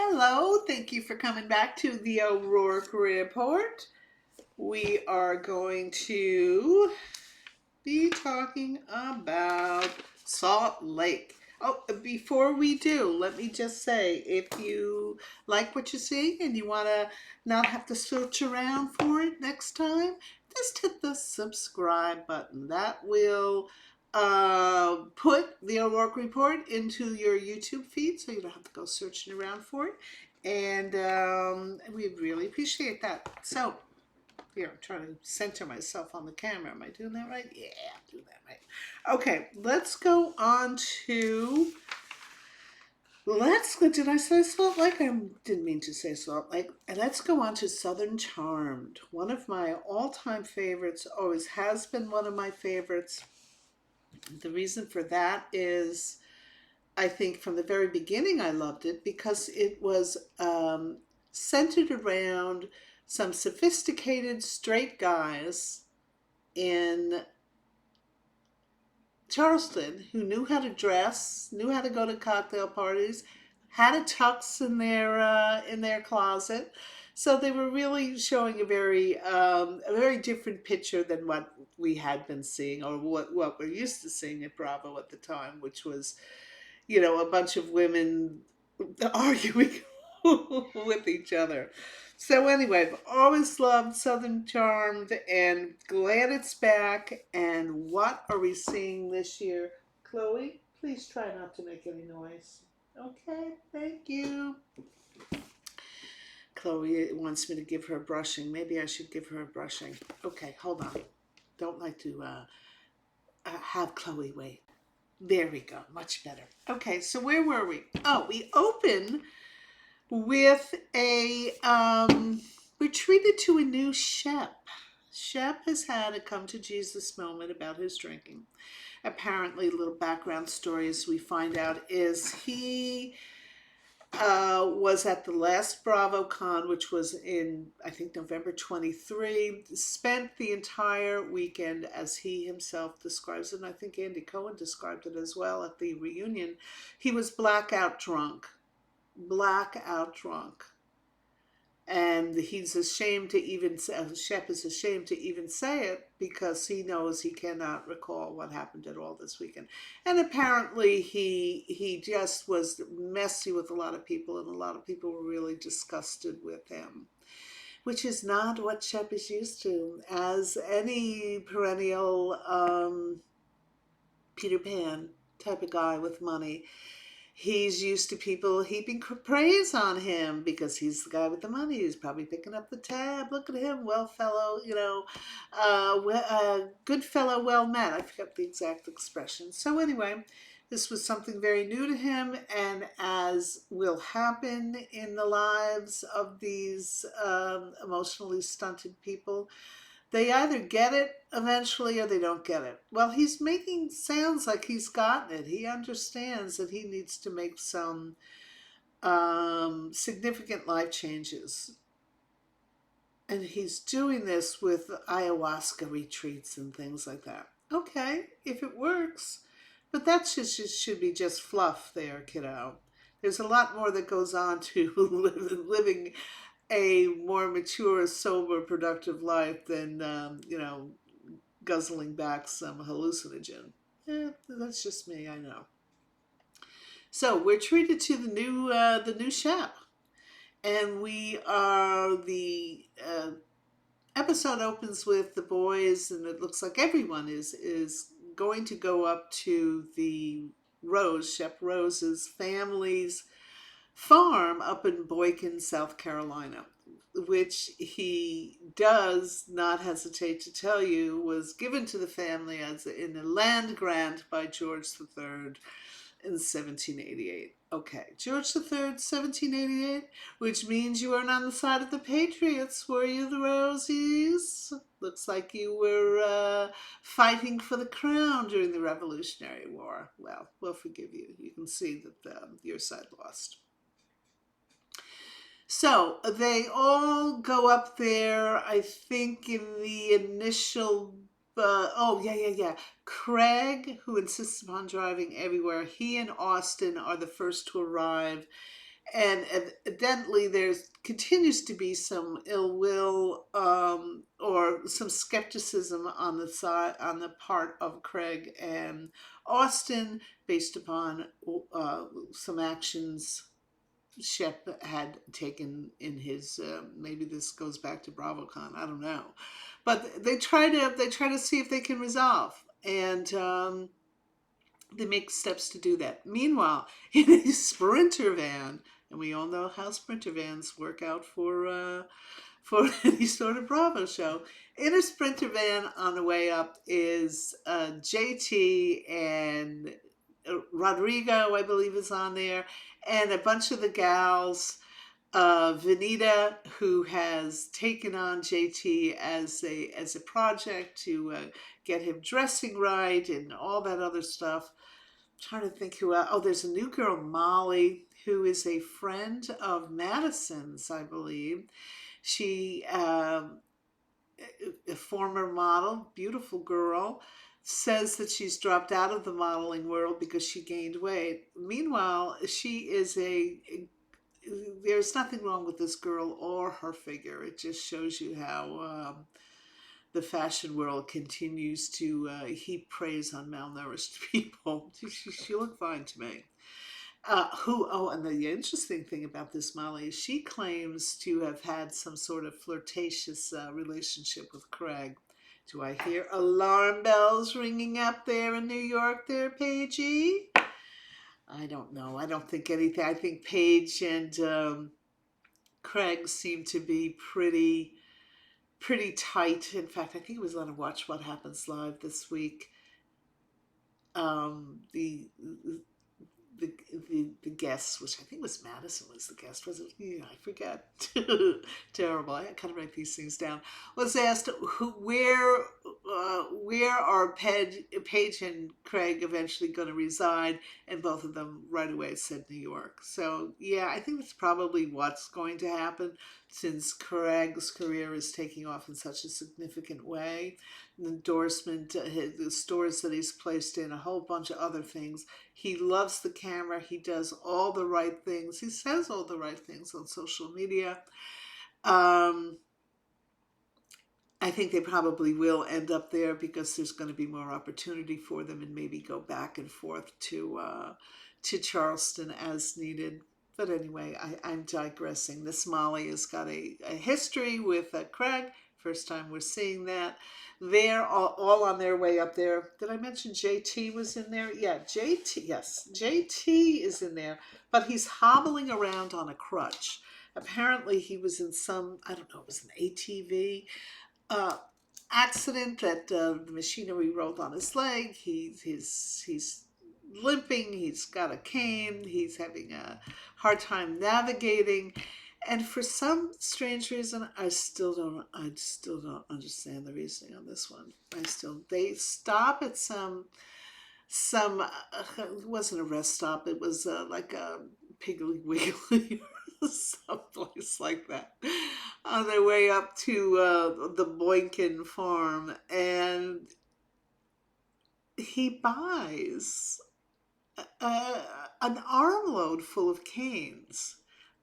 Hello, thank you for coming back to the O'Rourke Report. We are going to be talking about Salt Lake. Oh, before we do, let me just say if you like what you see and you want to not have to search around for it next time, just hit the subscribe button. That will put the O'Rourke Report into your YouTube feed so you don't have to go searching around for it. And we really appreciate that. So, here, I'm trying to center myself on the camera. Am I doing that right? Yeah, I'm doing that right. Okay, let's go on to. Did I say Salt Lake? I didn't mean to say Salt Lake. And let's go on to Southern Charmed. One of my all time favorites, always has been one of my favorites. The reason for that is I think from the very beginning I loved it because it was centered around some sophisticated straight guys in Charleston who knew how to dress, knew how to go to cocktail parties, had a tux in their closet. So they were really showing a very different picture than what we had been seeing or what we're used to seeing at Bravo at the time, which was a bunch of women arguing with each other. So anyway, I've always loved Southern Charmed and glad it's back. And what are we seeing this year? Chloe, please try not to make any noise. Okay, thank you. Chloe wants me to give her a brushing. Maybe I should give her a brushing. Okay, hold on. Don't like to have Chloe wait. There we go, much better. Okay, so where were we? Oh, we open with we're treated to a new Shep. Shep has had a come to Jesus moment about his drinking. Apparently, little background stories we find out is he was at the last BravoCon, which was in, I think, November 23, spent the entire weekend, as he himself describes it, and I think Andy Cohen described it as well at the reunion. He was blackout drunk. Blackout drunk. And he's ashamed to even say, Shep is ashamed to even say it because he knows he cannot recall what happened at all this weekend. And apparently he just was messy with a lot of people, and a lot of people were really disgusted with him, which is not what Shep is used to. As any perennial Peter Pan type of guy with money, he's used to people heaping praise on him because he's the guy with the money. He's probably picking up the tab. Look at him, well fellow, good fellow, well met. I forgot the exact expression. So anyway, this was something very new to him, and as will happen in the lives of these emotionally stunted people, they either get it eventually or they don't get it. Well, he's making sounds like he's gotten it. He understands that he needs to make some significant life changes. And he's doing this with ayahuasca retreats and things like that. Okay, if it works. But that should be just fluff there, kiddo. There's a lot more that goes on to living a more mature, sober, productive life than, guzzling back some hallucinogen. That's just me, I know. So we're treated to the new Shep, and we are the episode opens with the boys, and it looks like everyone is going to go up to the Shep Rose's family's farm up in Boykin, South Carolina, which he does not hesitate to tell you was given to the family as in a land grant by George III in 1788. Okay, George III, 1788, which means you weren't on the side of the Patriots, were you, the Rosies? Looks like you were fighting for the crown during the Revolutionary War. Well, we'll forgive you. You can see that your side lost. So they all go up there, I think, in the initial. Oh, yeah. Craig, who insists upon driving everywhere, he and Austin are the first to arrive. And evidently there's continues to be some ill will, or some skepticism on the part of Craig and Austin, based upon uh, some actions Shep had taken in his, maybe this goes back to BravoCon, I don't know, but they try to see if they can resolve, and they make steps to do that. Meanwhile, in a sprinter van, and we all know how sprinter vans work out for any sort of Bravo show. In a sprinter van on the way up is JT and Rodrigo, I believe, is on there, and a bunch of the gals. Vanita, who has taken on JT as a project to get him dressing right and all that other stuff. Trying to think who else. Oh, there's a new girl, Molly, who is a friend of Madison's, I believe. She, a former model, beautiful girl, says that she's dropped out of the modeling world because she gained weight. Meanwhile, she is there's nothing wrong with this girl or her figure. It just shows you how the fashion world continues to heap praise on malnourished people. She looked fine to me. And the interesting thing about this Molly is she claims to have had some sort of flirtatious relationship with Craig. Do I hear alarm bells ringing up there in New York there, Paigey? I don't know. I don't think anything. I think Paige and Craig seem to be pretty tight. In fact, I think he was on Watch What Happens Live this week. The guest, which I think was Madison, was the guest, was it? Yeah, I forget. Terrible. I kind of write these things down. Was asked where are Paige and Craig eventually going to reside, and both of them right away said New York. So yeah, I think that's probably what's going to happen, since Craig's career is taking off in such a significant way. The endorsement, the stores that he's placed in, a whole bunch of other things. He loves the camera. He does all the right things. He says all the right things on social media. Um, I think they probably will end up there because there's going to be more opportunity for them, and maybe go back and forth to Charleston as needed. But anyway, I'm digressing. This Molly has got a history with Craig. First time we're seeing that. They're all on their way up there. Did I mention JT was in there? Yeah, JT, yes, JT is in there, but he's hobbling around on a crutch. Apparently, he was in some, I don't know, it was an ATV uh, accident that the machinery rolled on his leg. He's limping. He's got a cane. He's having a hard time navigating. And for some strange reason, I still don't understand the reasoning on this one. They stop at some it wasn't a rest stop. It was like a Piggly Wiggly or someplace like that, on their way up to the Boykin farm, and he buys uh, an armload full of canes.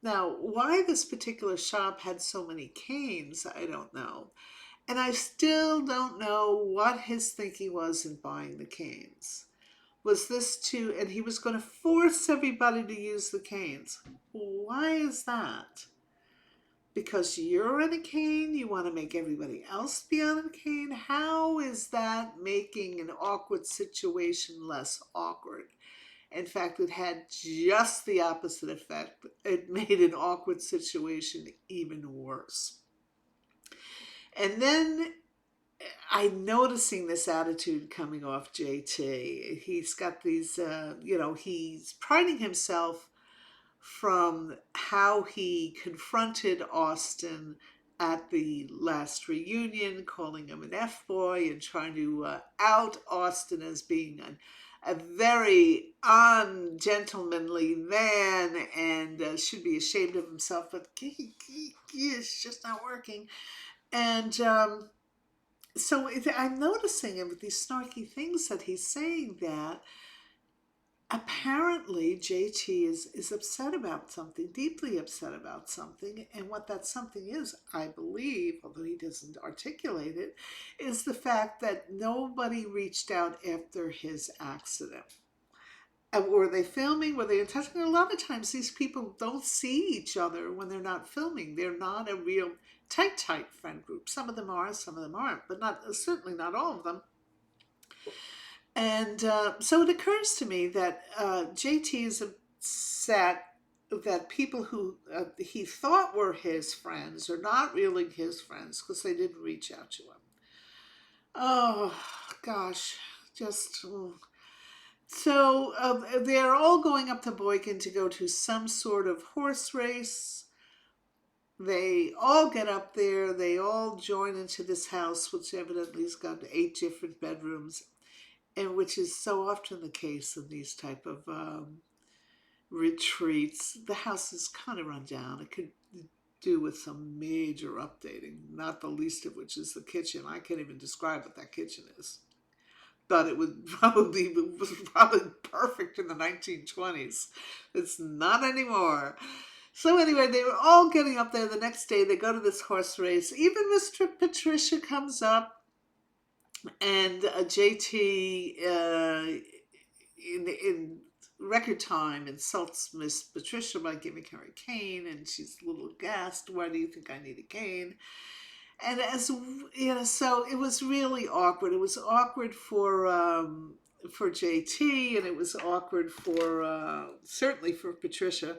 Now, why this particular shop had so many canes, I don't know. And I still don't know what his thinking was in buying the canes. Was this to, and he was going to force everybody to use the canes. Why is that? Because you're in a cane, you want to make everybody else be on a cane? How is that making an awkward situation less awkward? In fact, it had just the opposite effect. It made an awkward situation even worse. And then I'm noticing this attitude coming off JT. He's got these, he's priding himself from how he confronted Austin at the last reunion, calling him an F-boy and trying to out Austin as being a very ungentlemanly man, and should be ashamed of himself, but it's just not working. And so I'm noticing him with these snarky things that he's saying, that apparently JT is upset about something, deeply upset about something. And what that something is, I believe, although he doesn't articulate it, is the fact that nobody reached out after his accident. Were they filming? Were they in touch? And a lot of times these people don't see each other when they're not filming. They're not a real tight friend group. Some of them are, some of them aren't, but not certainly not all of them. And so it occurs to me that JT is upset that people who he thought were his friends are not really his friends because they didn't reach out to him. Oh, gosh, just. So they're all going up to Boykin to go to some sort of horse race. They all get up there. They all join into this house, which evidently has got 8 different bedrooms, and which is so often the case in these type of retreats. The house is kind of run down. It could do with some major updating, not the least of which is the kitchen. I can't even describe what that kitchen is. But it was probably perfect in the 1920s. It's not anymore. So anyway, they were all getting up there the next day. They go to this horse race. Even Mr. Patricia comes up, and JT in record time insults Miss Patricia by giving her a cane, and she's a little aghast. Why do you think I need a cane? And as you know, so it was really awkward. It was awkward for JT, and it was awkward for certainly for Patricia,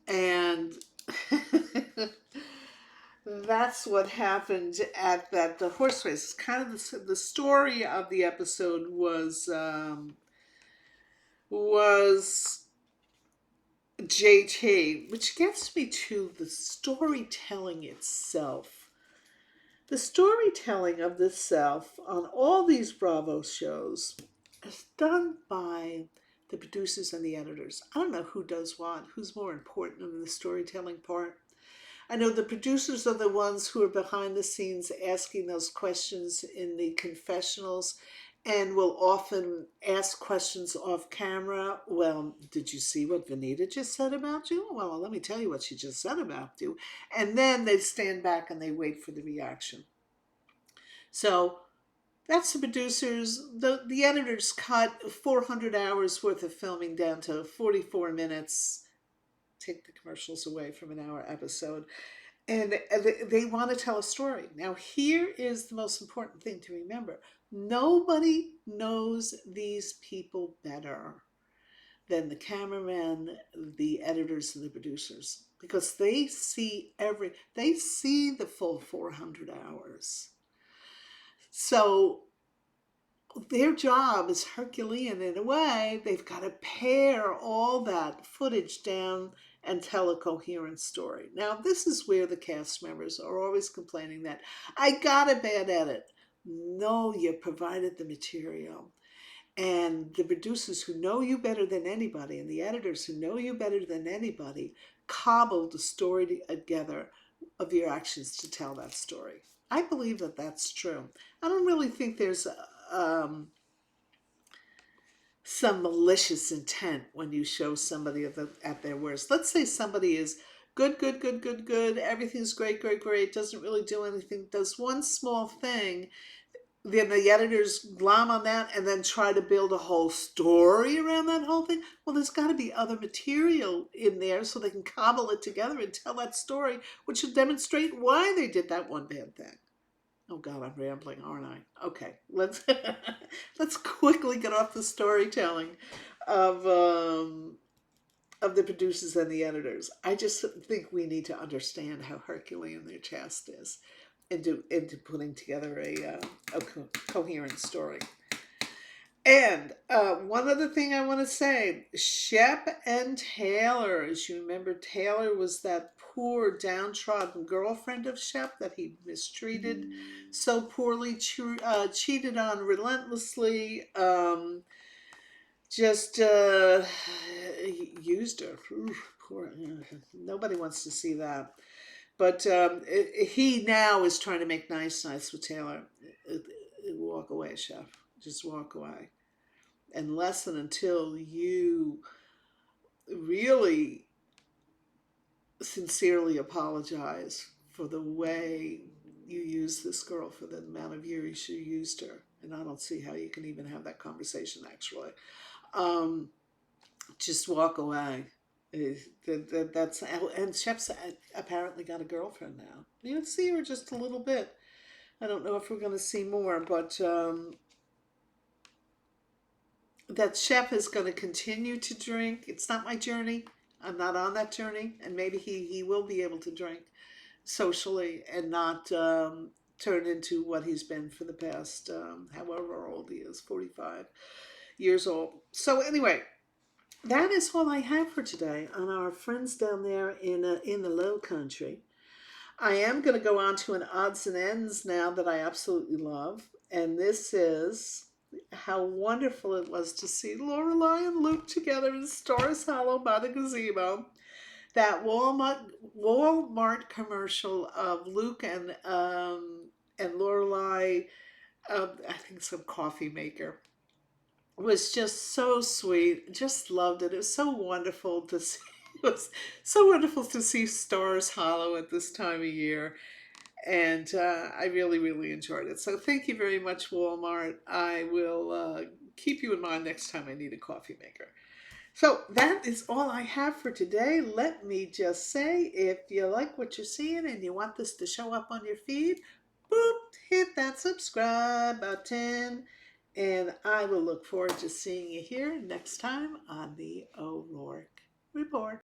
and that's what happened at the horse race. Kind of the story of the episode was JT, which gets me to the storytelling itself. The storytelling of this self on all these Bravo shows is done by the producers and the editors. I don't know who does what, who's more important in the storytelling part. I know the producers are the ones who are behind the scenes asking those questions in the confessionals and will often ask questions off camera. Well, did you see what Vanita just said about you? Well, let me tell you what she just said about you. And then they stand back and they wait for the reaction. So that's the producers. The editors cut 400 hours worth of filming down to 44 minutes. Take the commercials away from an hour episode. And they want to tell a story. Now, here is the most important thing to remember. Nobody knows these people better than the cameramen, the editors, and the producers, because they see the full 400 hours. So their job is Herculean in a way. They've got to pare all that footage down and tell a coherent story. Now, this is where the cast members are always complaining that I got a bad edit. No, you provided the material. And the producers who know you better than anybody and the editors who know you better than anybody cobbled the story together of your actions to tell that story. I believe that that's true. I don't really think there's some malicious intent when you show somebody at their worst. Let's say somebody is good, everything's great, doesn't really do anything, does one small thing, then the editors glom on that and then try to build a whole story around that whole thing. Well, there's got to be other material in there so they can cobble it together and tell that story, which should demonstrate why they did that one bad thing. Oh God, I'm rambling, aren't I? Okay, let's let's quickly get off the storytelling of the producers and the editors. I just think we need to understand how Herculean their task is into putting together a coherent story. And one other thing I want to say, Shep and Taylor, as you remember, Taylor was that poor downtrodden girlfriend of Shep that he mistreated so poorly, cheated on relentlessly, just used her. Ooh, poor, nobody wants to see that. But he now is trying to make nice with Taylor. Walk away, Chef. Just walk away. unless and until you really sincerely apologize for the way you used this girl for the amount of years you used her. And I don't see how you can even have that conversation, actually. Um, just walk away. That's and Shep's apparently got a girlfriend now. You would see her just a little bit. I don't know if we're going to see more, but that Shep is going to continue to drink. It's not my journey. I'm not on that journey, and maybe he will be able to drink socially and not turn into what he's been for the past however old he is, 45 years old. So anyway, that is all I have for today on our friends down there in the low country. I am going to go on to an odds and ends now that I absolutely love, and this is how wonderful it was to see Lorelai and Luke together in Stars Hollow by the gazebo. That Walmart commercial of Luke and Lorelai, I think some coffee maker, was just so sweet. Just loved it. It was so wonderful to see. It was so wonderful to see Stars Hollow at this time of year, and I really, really enjoyed it. So thank you very much, Walmart. I will keep you in mind next time I need a coffee maker. So that is all I have for today. Let me just say, if you like what you're seeing and you want this to show up on your feed, boop, hit that subscribe button. And I will look forward to seeing you here next time on the O'Rourke Report.